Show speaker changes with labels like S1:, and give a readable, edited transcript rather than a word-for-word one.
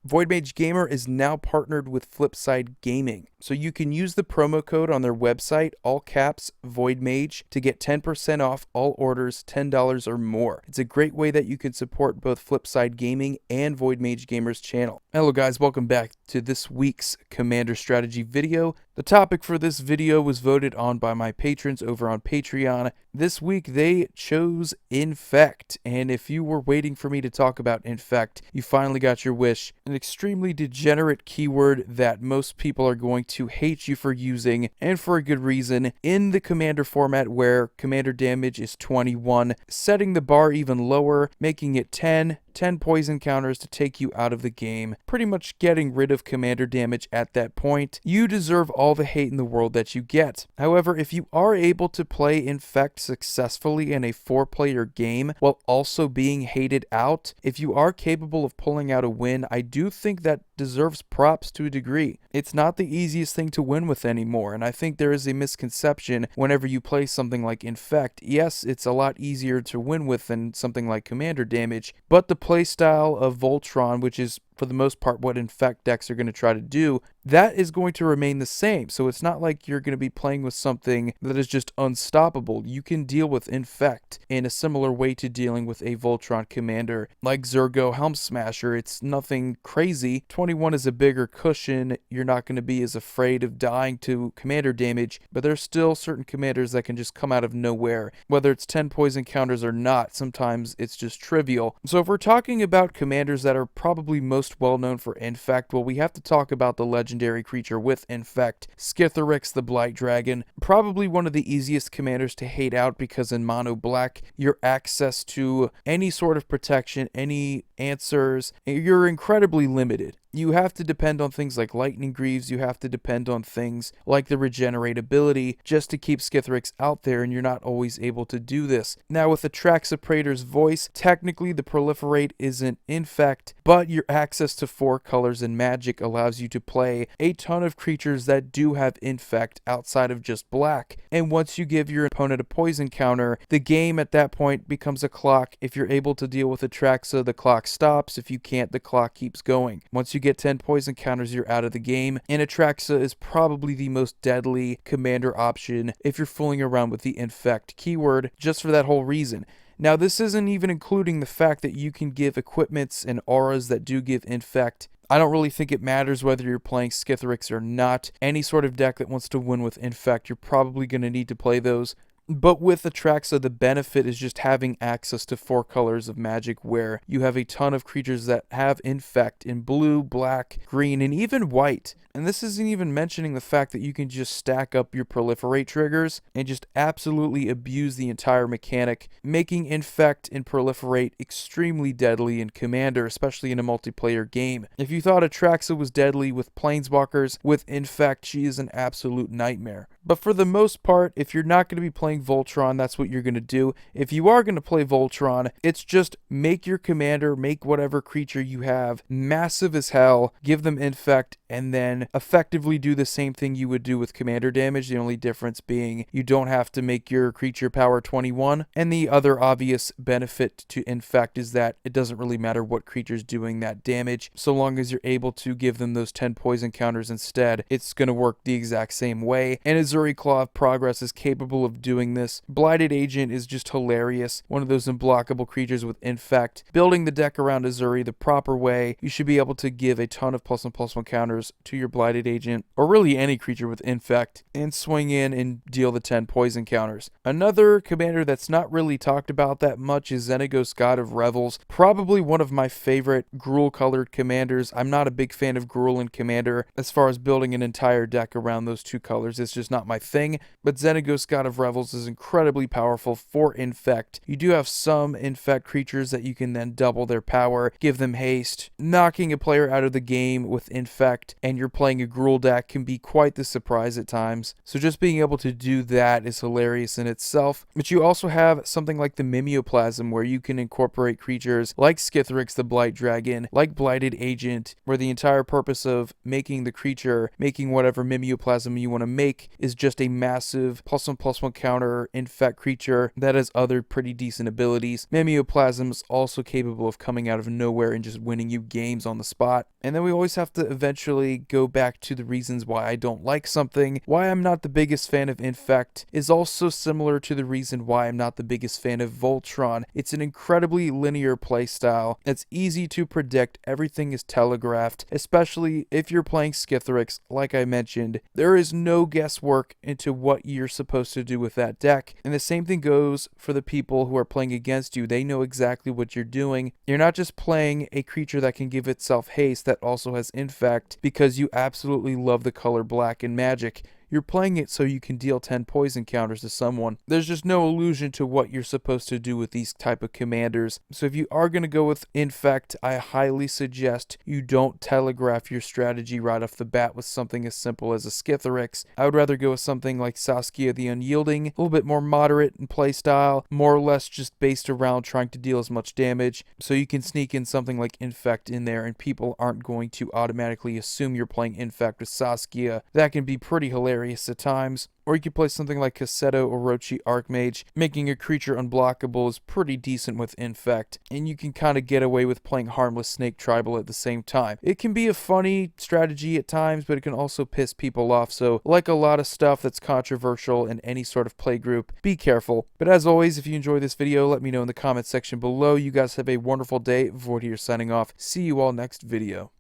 S1: Void Mage Gamer is now partnered with Flipside Gaming, so you can use the promo code on their website, all caps, Void Mage, to get 10% off all orders $10 or more. It's a great way that you can support both Flipside Gaming and Void Mage Gamer's channel. Hello guys, welcome back to this week's Commander Strategy video. The topic for this video was voted on by my patrons over on Patreon. This week they chose Infect, and if you were waiting for me to talk about Infect, you finally got your wish. An extremely degenerate keyword that most people are going to hate you for using, and for a good reason, in the Commander format where Commander damage is 21, setting the bar even lower, making it 10 poison counters to take you out of the game, pretty much getting rid of Commander damage at that point. You deserve all the hate in the world that you get. However, if you are able to play Infect successfully in a 4-player game while also being hated out, if you are capable of pulling out a win, I do think that deserves props to a degree. It's not the easiest thing to win with anymore, and I think there is a misconception whenever you play something like Infect. Yes, it's a lot easier to win with than something like Commander damage, but the playstyle of Voltron, which is for the most part what Infect decks are going to try to do, that is going to remain the same. So it's not like you're going to be playing with something that is just unstoppable. You can deal with Infect in a similar way to dealing with a Voltron commander like Zergo Helm Smasher. It's nothing crazy. 21 is a bigger cushion. You're not going to be as afraid of dying to commander damage, but there's still certain commanders that can just come out of nowhere. Whether it's 10 poison counters or not, sometimes it's just trivial. So if we're talking about commanders that are probably most well known for Infect, well, we have to talk about the legendary creature with Infect, Skithiryx the Blight Dragon. Probably one of the easiest commanders to hate out because in mono black, your access to any sort of protection, any answers, you're incredibly limited. You have to depend on things like Lightning Greaves, you have to depend on things like the Regenerate ability just to keep Skithiryx out there, and you're not always able to do this. Now with the Traxa Praetor's Voice, technically the Proliferate isn't Infect, but your access to 4 colors and magic allows you to play a ton of creatures that do have Infect outside of just black. And once you give your opponent a poison counter, the game at that point becomes a clock. If you're able to deal with a Traxa, the clock stops. If you can't, the clock keeps going. Once you get 10 poison counters, you're out of the game, and Atraxa is probably the most deadly commander option if you're fooling around with the Infect keyword, just for that whole reason. Now, this isn't even including the fact that you can give equipments and auras that do give Infect. I don't really think it matters whether you're playing Skithiryx or not. Any sort of deck that wants to win with Infect, you're probably going to need to play those. But with Atraxa, the benefit is just having access to 4 colors of magic where you have a ton of creatures that have Infect in blue, black, green, and even white. And this isn't even mentioning the fact that you can just stack up your Proliferate triggers and just absolutely abuse the entire mechanic, making Infect and Proliferate extremely deadly in Commander, especially in a multiplayer game. If you thought Atraxa was deadly with Planeswalkers, with Infect, she is an absolute nightmare. But for the most part, if you're not going to be playing Voltron, that's what you're going to do. If you are going to play Voltron, it's just make your commander, make whatever creature you have massive as hell, give them Infect, and then effectively do the same thing you would do with commander damage, the only difference being you don't have to make your creature power 21. And the other obvious benefit to Infect is that it doesn't really matter what creature's doing that damage, so long as you're able to give them those 10 poison counters instead, it's going to work the exact same way. And Azuri Claw of Progress is capable of doing this. Blighted Agent is just hilarious, one of those unblockable creatures with Infect. Building the deck around Azuri the proper way, you should be able to give a ton of +1/+1 counters to your Blighted Agent, or really any creature with Infect, and swing in and deal the 10 poison counters. Another commander that's not really talked about that much is Xenagos God of Revels, probably one of my favorite Gruul-colored commanders. I'm not a big fan of Gruul in Commander. As far as building an entire deck around those 2 colors, it's just not my thing, but Xenagos God of Revels is incredibly powerful for Infect. You do have some Infect creatures that you can then double their power, give them haste. Knocking a player out of the game with Infect and you're playing a Gruul deck can be quite the surprise at times. So just being able to do that is hilarious in itself. But you also have something like the Mimeoplasm where you can incorporate creatures like Skithiryx the Blight Dragon, like Blighted Agent, where the entire purpose of making the creature, making whatever Mimeoplasm you want to make, is just a massive +1/+1 counter counter Infect creature that has other pretty decent abilities. Mimeoplasm's also capable of coming out of nowhere and just winning you games on the spot. And then we always have to eventually go back to the reasons why I don't like something. Why I'm not the biggest fan of Infect is also similar to the reason why I'm not the biggest fan of Voltron. It's an incredibly linear playstyle. It's easy to predict. Everything is telegraphed, especially if you're playing Skithiryx. Like I mentioned, there is no guesswork into what you're supposed to do with that deck. And the same thing goes for the people who are playing against you. They know exactly what you're doing. You're not just playing a creature that can give itself haste that also has Infect because you absolutely love the color black in Magic. You're playing it so you can deal 10 poison counters to someone. There's just no allusion to what you're supposed to do with these type of commanders. So if you are going to go with Infect, I highly suggest you don't telegraph your strategy right off the bat with something as simple as a Skithiryx. I would rather go with something like Saskia the Unyielding, a little bit more moderate in playstyle, more or less just based around trying to deal as much damage. So you can sneak in something like Infect in there and people aren't going to automatically assume you're playing Infect with Saskia. That can be pretty hilarious at times. Or you could play something like Cassetto Orochi Archmage. Making a creature unblockable is pretty decent with Infect, and you can kind of get away with playing Harmless Snake Tribal at the same time. It can be a funny strategy at times, but it can also piss people off, so like a lot of stuff that's controversial in any sort of play group, be careful. But as always, if you enjoyed this video, let me know in the comment section below. You guys have a wonderful day. Void here signing off. See you all next video.